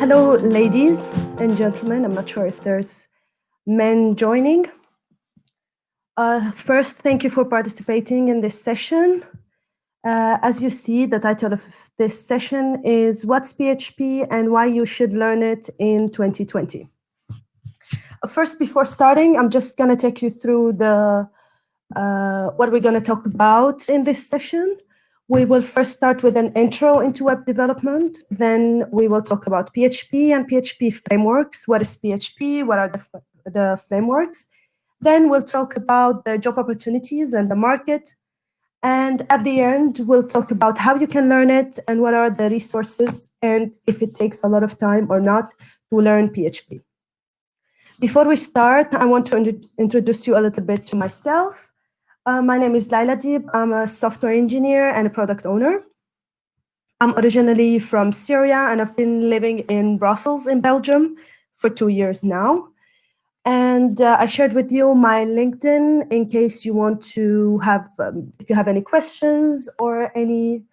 Hello, ladies and gentlemen. I'm not sure if there's men joining. First, thank you for participating in this session. As you see, the title of this session is What's PHP and Why You Should Learn It in 2020. First, before starting, I'm just going to take you through what we're going to talk about in this session. We will first start with an intro into web development. Then we will talk about PHP and PHP frameworks. What is PHP? What are the frameworks? Then we'll talk about the job opportunities and the market. And at the end, we'll talk about how you can learn it and what are the resources and if it takes a lot of time or not to learn PHP. Before we start, I want to introduce you a little bit to myself. My name is Laila Deeb. I'm a software engineer and a product owner. I'm originally from Syria, and I've been living in Brussels in Belgium for 2 years now. And I shared with you my LinkedIn in case you want to have, if you have any questions or any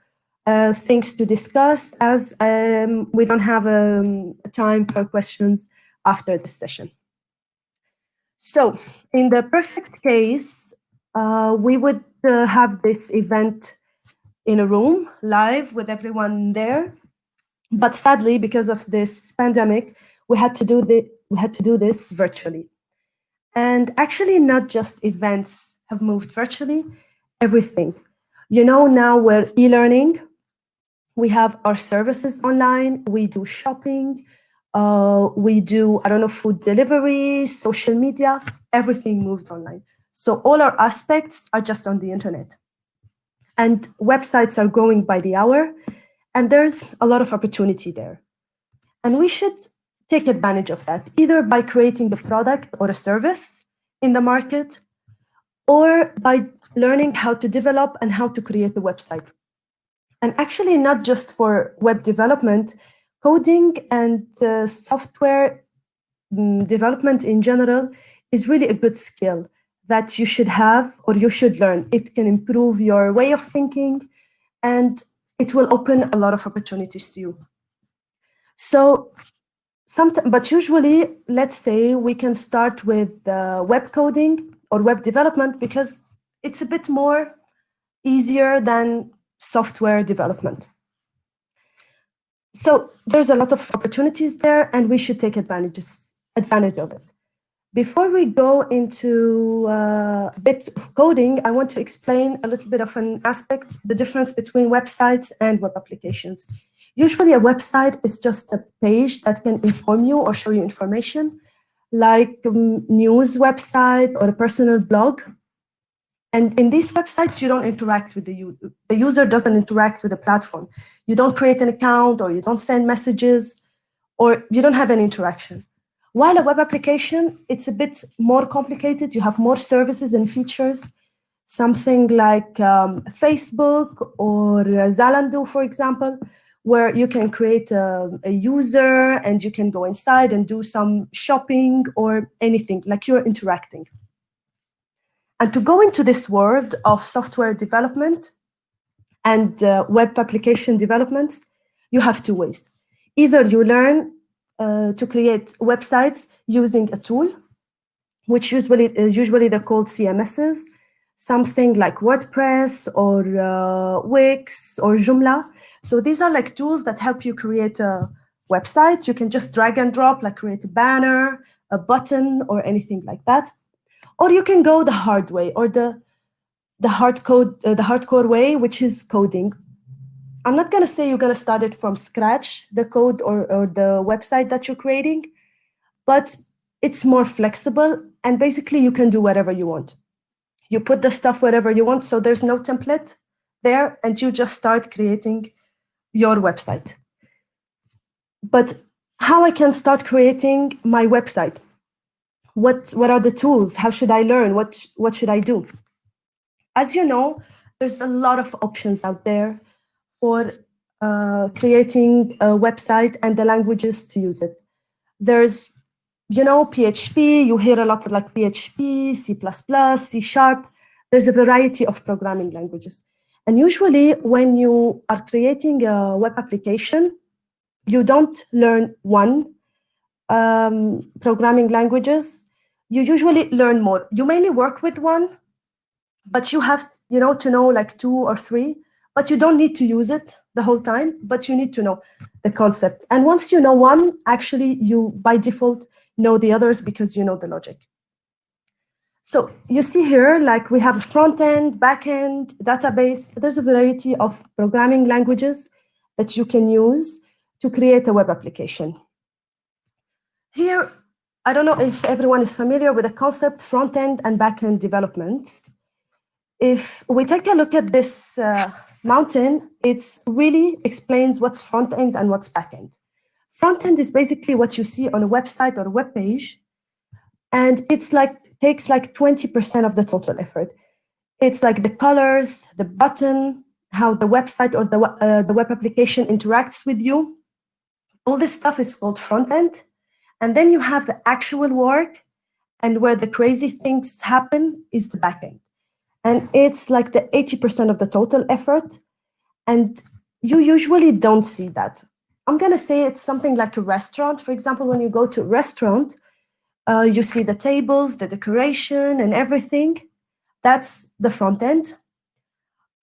things to discuss, as we don't have time for questions after this session. So in the perfect case, we would have this event in a room live with everyone there. But sadly, because of this pandemic, we had to do this virtually. And actually, not just events have moved virtually, everything. You know, now we're e-learning. We have our services online. We do shopping. We do, food delivery, social media, everything moved online. So all our aspects are just on the internet. And websites are growing by the hour, and there's a lot of opportunity there. And we should take advantage of that, either by creating a product or a service in the market, or by learning how to develop and how to create a website. And actually, not just for web development, coding and software development in general is really a good skill that you should have or you should learn. It can improve your way of thinking, and it will open a lot of opportunities to you. So, but usually, let's say we can start with web coding or web development because it's a bit more easier than software development. So there's a lot of opportunities there, and we should take advantage of it. Before we go into a bit of coding, I want to explain a little bit of an aspect, the difference between websites and web applications. Usually a website is just a page that can inform you or show you information, like a news website or a personal blog. And in these websites, you don't interact with the user. The user doesn't interact with the platform. You don't create an account, or you don't send messages, or you don't have any interaction. While a web application, it's a bit more complicated. You have more services and features, something like Facebook or Zalando, for example, where you can create a user and you can go inside and do some shopping or anything, like you're interacting. And to go into this world of software development and web application development, you have two ways. Either you learn to create websites using a tool, which usually they're called CMSs, something like WordPress or Wix or Joomla. So these are like tools that help you create a website. You can just drag and drop, like create a banner, a button, or anything like that. Or you can go the hard way, or the hardcore way, which is coding. I'm not going to say you're going to start it from scratch, the code or the website that you're creating, but it's more flexible, and basically you can do whatever you want. You put the stuff wherever you want, so there's no template there, and you just start creating your website. But how I can start creating my website? What are the tools? How should I learn? What should I do? As you know, there's a lot of options out there for creating a website and the languages to use it. There's, PHP, you hear a lot like PHP, C++, C#. There's a variety of programming languages. And usually when you are creating a web application, you don't learn one programming languages. You usually learn more. You mainly work with one, but you have, to know like 2 or 3, but you don't need to use it the whole time, but you need to know the concept. And once you know one, actually you by default know the others because you know the logic. So you see here, like we have a front-end, back-end, database. There's a variety of programming languages that you can use to create a web application. Here, I don't know if everyone is familiar with the concept front-end and back-end development. If we take a look at this mountain, it really explains what's front-end and what's back-end. Front-end is basically what you see on a website or a web page, and it's takes like 20% of the total effort. It's like the colors, the button, how the website or the web application interacts with you. All this stuff is called front-end. And then you have the actual work, and where the crazy things happen is the back-end. And it's like the 80% of the total effort. And you usually don't see that. I'm going to say it's something like a restaurant. For example, when you go to a restaurant, you see the tables, the decoration, and everything. That's the front end.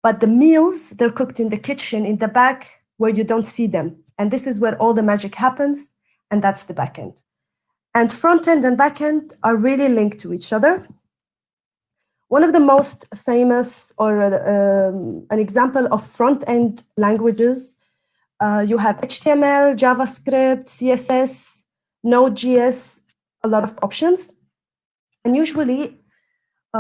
But the meals, they're cooked in the kitchen, in the back, where you don't see them. And this is where all the magic happens, and that's the back end. And front end and back end are really linked to each other. One of the most famous, or an example of front end languages, you have HTML, JavaScript, CSS, Node.js, a lot of options. And usually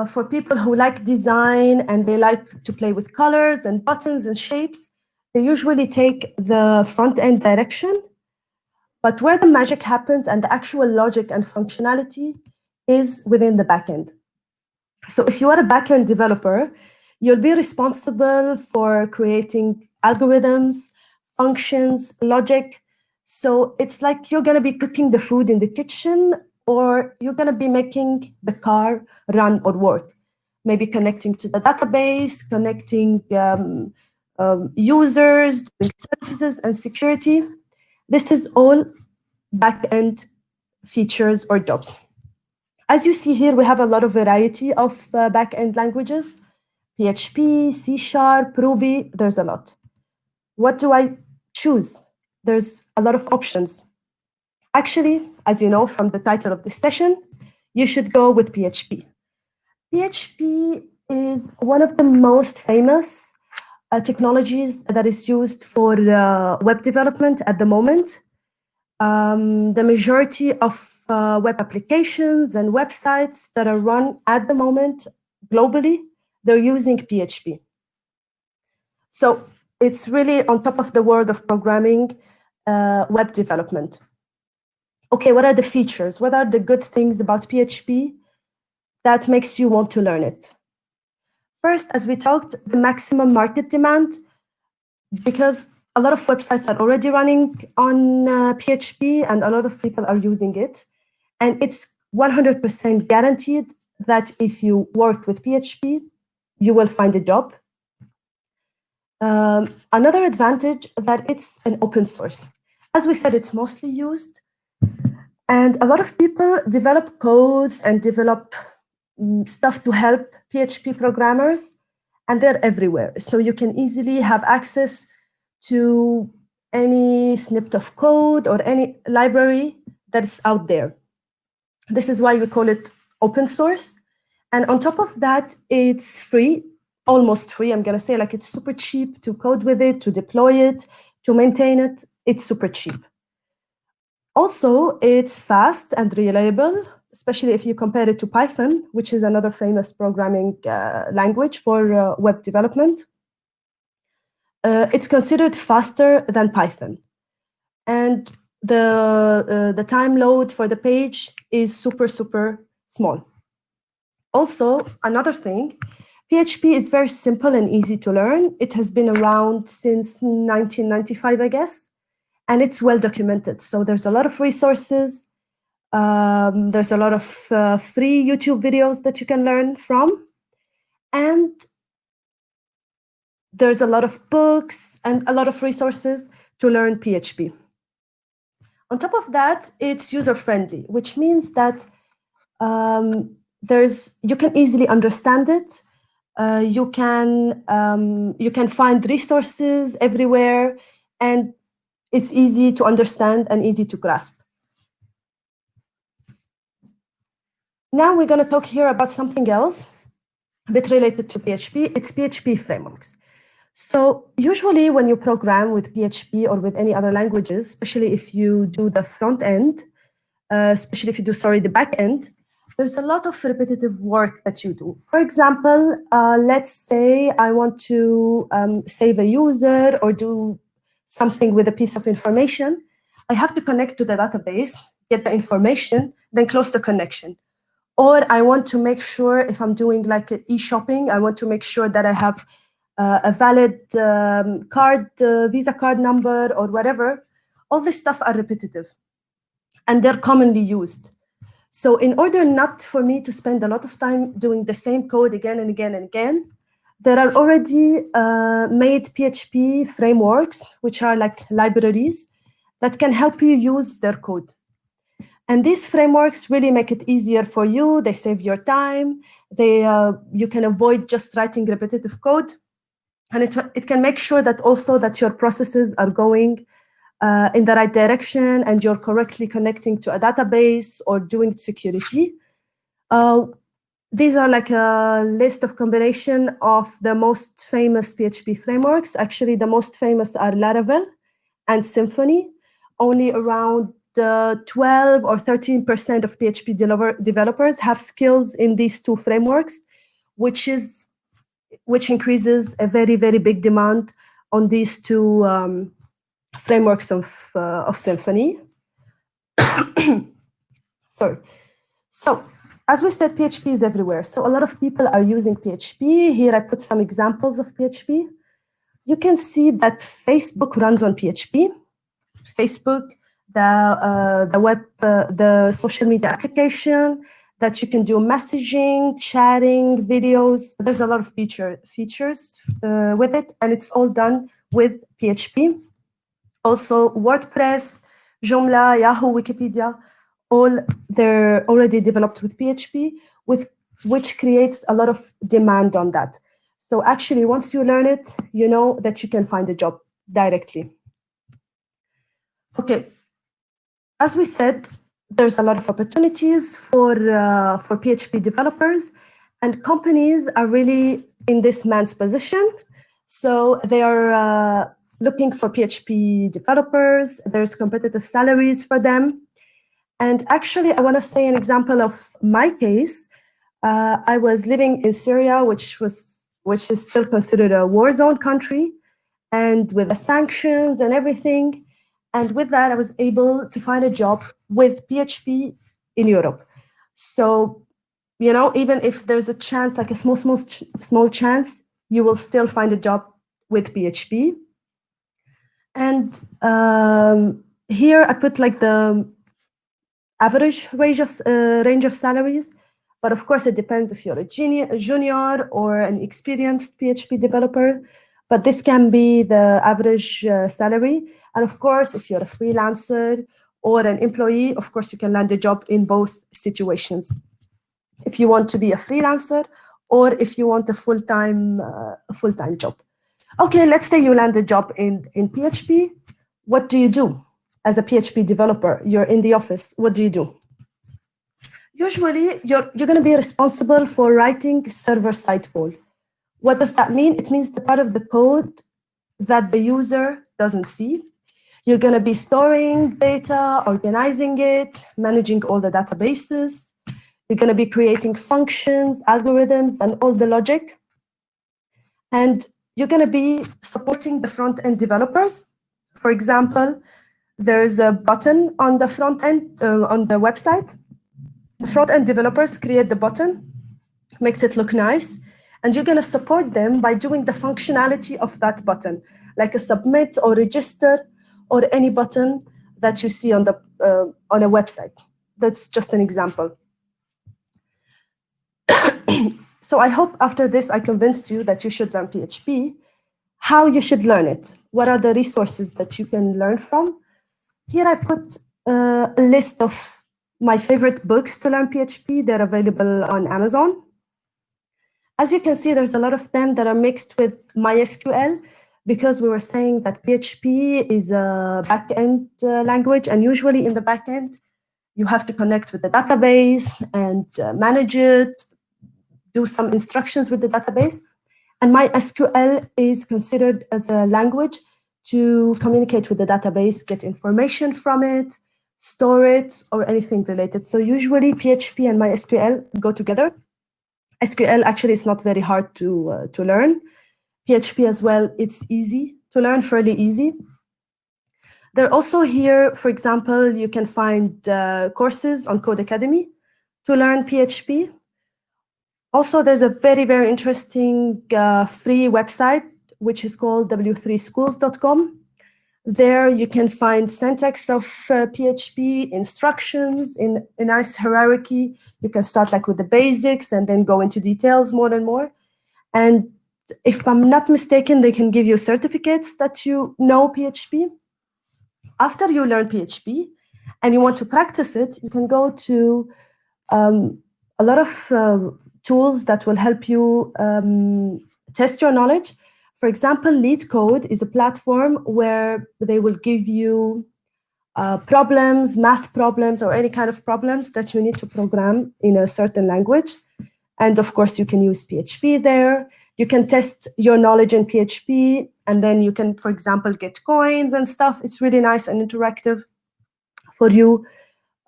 for people who like design and they like to play with colors and buttons and shapes, they usually take the front end direction. But where the magic happens and the actual logic and functionality is within the backend. So if you are a backend developer, you'll be responsible for creating algorithms, functions, logic. So it's like you're going to be cooking the food in the kitchen, or you're going to be making the car run or work. Maybe connecting to the database, connecting users, doing services and security. This is all back-end features or jobs. As you see here, we have a lot of variety of back-end languages. PHP, C#, Ruby, there's a lot. What do I choose? There's a lot of options. Actually, as you know from the title of this session, you should go with PHP. PHP is one of the most famous technologies that is used for web development at the moment. The majority of web applications and websites that are run at the moment globally, they're using PHP. So it's really on top of the world of programming, web development. Okay, what are the features? What are the good things about PHP that makes you want to learn it? First, as we talked, the maximum market demand, because a lot of websites are already running on PHP and a lot of people are using it. And it's 100% guaranteed that if you work with PHP, you will find a job. Another advantage that it's an open source. As we said, it's mostly used. And a lot of people develop codes and develop stuff to help PHP programmers, and they're everywhere. So you can easily have access to any snippet of code or any library that is out there. This is why we call it open source. And on top of that, it's free, almost free. I'm going to say, like, it's super cheap to code with it, to deploy it, to maintain it. It's super cheap. Also, it's fast and reliable, especially if you compare it to Python, which is another famous programming language for web development. It's considered faster than Python. And the time load for the page is super, super small. Also, another thing, PHP is very simple and easy to learn. It has been around since 1995, I guess, and it's well documented. So there's a lot of resources. There's a lot of free YouTube videos that you can learn from. And there's a lot of books and a lot of resources to learn PHP. On top of that, it's user-friendly, which means that you can easily understand it. You can find resources everywhere, and it's easy to understand and easy to grasp. Now we're going to talk here about something else, a bit related to PHP. It's PHP frameworks. So usually when you program with PHP or with any other languages, especially if you do the front end, especially if you do, the back end, there's a lot of repetitive work that you do. For example, let's say I want to save a user or do something with a piece of information. I have to connect to the database, get the information, then close the connection. Or I want to make sure if I'm doing like e-shopping, I want to make sure that I have a valid card, Visa card number or whatever. All this stuff are repetitive and they're commonly used. So in order not for me to spend a lot of time doing the same code again and again and again, there are already made PHP frameworks, which are like libraries that can help you use their code. And these frameworks really make it easier for you. They save your time. You can avoid just writing repetitive code. And it can make sure that also that your processes are going in the right direction and you're correctly connecting to a database or doing security. These are like a list of combination of the most famous PHP frameworks. Actually, the most famous are Laravel and Symfony. Only around 12 or 13% of PHP developers have skills in these two frameworks, which increases a very, very big demand on these two frameworks of Symfony. Sorry. So, as we said, PHP is everywhere. So a lot of people are using PHP. Here I put some examples of PHP. You can see that Facebook runs on PHP. Facebook, the social media application that you can do messaging, chatting, videos. There's a lot of features with it, and it's all done with PHP. Also, WordPress, Joomla, Yahoo, Wikipedia, they're already developed with PHP, which creates a lot of demand on that. So actually, once you learn it, you know that you can find a job directly. Okay, as we said, there's a lot of opportunities for PHP developers, and companies are really in this man's position. So they are looking for PHP developers. There's competitive salaries for them. And actually, I want to say an example of my case. I was living in Syria, which is still considered a war zone country, and with the sanctions and everything. And with that, I was able to find a job with PHP in Europe. So, you know, even if there's a chance, like a small chance, you will still find a job with PHP. And here I put like the average range of salaries. But of course, it depends if you're a junior or an experienced PHP developer. But this can be the average salary. And of course, if you're a freelancer or an employee, of course, you can land a job in both situations. If you want to be a freelancer or if you want a full-time job. Okay, let's say you land a job in PHP. What do you do as a PHP developer? You're in the office. What do you do? Usually, you're going to be responsible for writing server-side code. What does that mean? It means the part of the code that the user doesn't see. You're going to be storing data, organizing it, managing all the databases. You're going to be creating functions, algorithms, and all the logic. And you're going to be supporting the front-end developers. For example, there's a button on the front end, on the website. The front-end developers create the button, makes it look nice, and you're going to support them by doing the functionality of that button, like a submit or register or any button that you see on a website. That's just an example. So I hope after this I convinced you that you should learn PHP. How you should learn it? What are the resources that you can learn from? Here I put a list of my favorite books to learn PHP. They're available on Amazon. As you can see, there's a lot of them that are mixed with MySQL, because we were saying that PHP is a backend language, and usually in the backend, you have to connect with the database and manage it, do some instructions with the database. And MySQL is considered as a language to communicate with the database, get information from it, store it, or anything related. So usually PHP and MySQL go together. SQL actually is not very hard to learn. PHP as well, it's easy to learn, fairly easy. They're also here, for example, you can find courses on Code Academy to learn PHP. Also, there's a very, very interesting free website, which is called w3schools.com. There you can find syntax of PHP, instructions in a nice hierarchy. You can start like with the basics and then go into details more and more. And if I'm not mistaken, they can give you certificates that you know PHP. After you learn PHP and you want to practice it, you can go to a lot of tools that will help you test your knowledge. For example, LeetCode is a platform where they will give you problems, math problems, or any kind of problems that you need to program in a certain language. And of course, you can use PHP there. You can test your knowledge in PHP, and then you can, for example, get coins and stuff. It's really nice and interactive for you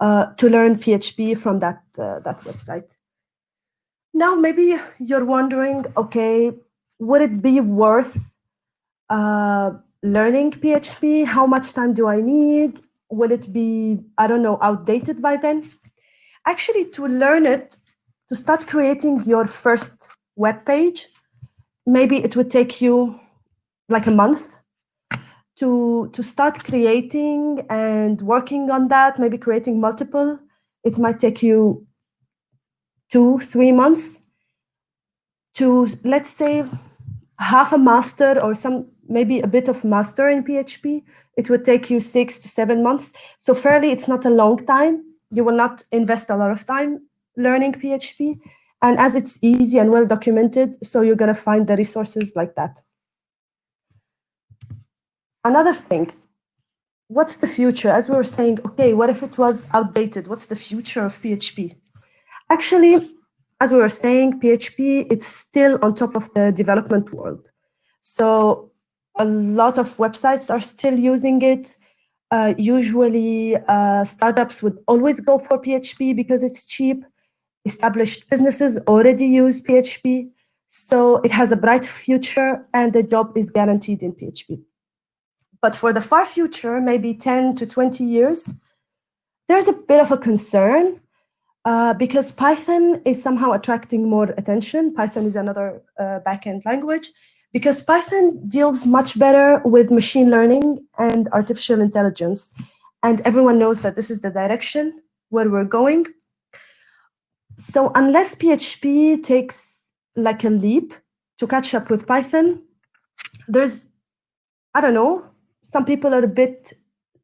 to learn PHP from that website. Now, maybe you're wondering, okay, would it be worth learning PHP? How much time do I need? Will it be, I don't know, outdated by then? Actually, to learn it, to start creating your first web page, maybe it would take you like a month to start creating and working on that, maybe creating multiple. It might take you 2-3 months to, let's say, half a master or maybe a bit of master in PHP. It would take you 6 to 7 months. So fairly, it's not a long time. You will not invest a lot of time learning PHP. And as it's easy and well documented, so you're going to find the resources like that. Another thing, what's the future? As we were saying, okay, what if it was outdated? What's the future of PHP? Actually, as we were saying, PHP, it's still on top of the development world. So a lot of websites are still using it. Usually, startups would always go for PHP because it's cheap. Established businesses already use PHP. So it has a bright future and the job is guaranteed in PHP. But for the far future, maybe 10 to 20 years, there's a bit of a concern because Python is somehow attracting more attention. Python is another backend language because Python deals much better with machine learning and artificial intelligence. And everyone knows that this is the direction where we're going. So unless PHP takes like a leap to catch up with Python, there's, I don't know, some people are a bit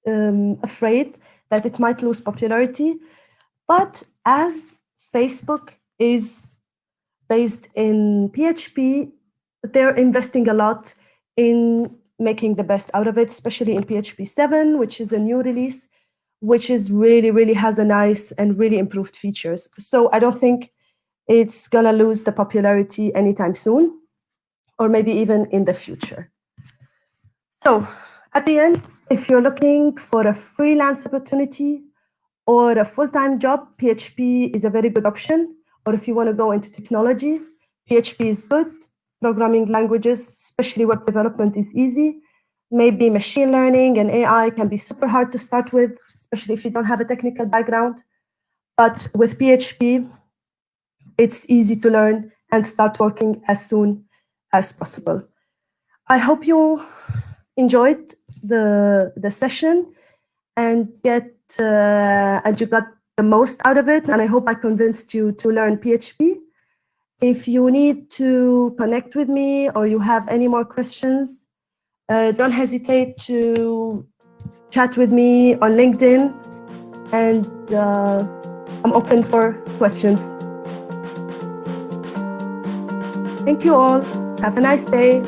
afraid that it might lose popularity. But as Facebook is based in PHP, they're investing a lot in making the best out of it, especially in PHP 7, which is a new release, which is really has a nice and really improved features. So I don't think it's going to lose the popularity anytime soon, or maybe even in the future. So at the end, if you're looking for a freelance opportunity or a full-time job, PHP is a very good option. Or if you want to go into technology, PHP is good. Programming languages, especially web development, is easy. Maybe machine learning and AI can be super hard to start with, especially if you don't have a technical background. But with PHP, it's easy to learn and start working as soon as possible. I hope you enjoyed the session and you got the most out of it. And I hope I convinced you to learn PHP. If you need to connect with me or you have any more questions, don't hesitate to chat with me on LinkedIn. and I'm open for questions. Thank you all. Have a nice day.